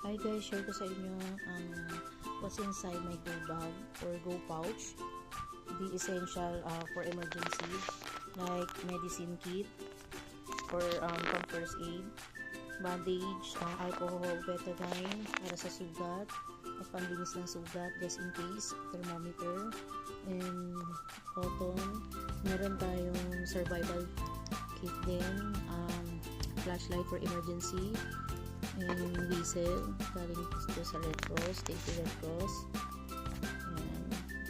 Hi guys, share ko sa inyo ang what's inside my go bag or go pouch. The essential for emergency like medicine kit for pang first aid, bandage, alcohol, betadine para sa sugat at panlinis ng sugat just in case, thermometer, and cotton. Meron tayong survival kit din, flashlight for emergency, and whistle galing ito sa Red Cross, thank you Red Cross.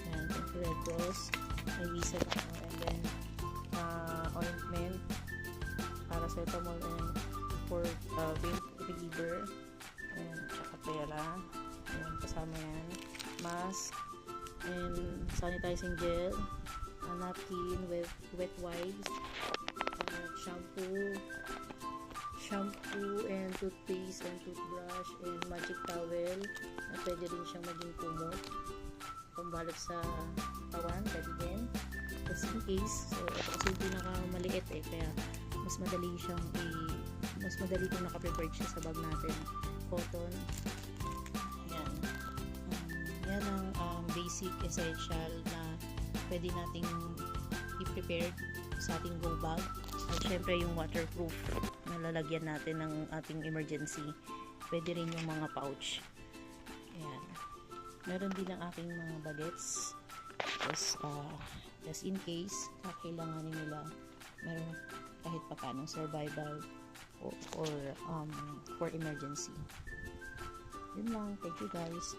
Ayan, thank you Red Cross. May whistle ako, and then ointment, paracetamol, and for pain reliever, and tsaka pera. Ayan, kasama yan, mask, and sanitizing gel, a napkin with wet wipes, shampoo and toothpaste and toothbrush, and magic towel na pwede rin siyang maging kumot pambalot sa katawan, pwede din just in case. So ito kasi yung pinakamaliit kaya mas madali itong nakaprepared siya sa bag natin. Cotton, yan, yan ang basic essential na pwede nating i-prepare sa ating go bag. At syempre yung waterproof na lalagyan natin ng ating emergency. Pwede rin yung mga pouch. Ayan. Meron din ang aking mga bagets. Just in case kakailanganin nila, meron kahit pa paano survival or for emergency. Yun lang. Thank you guys.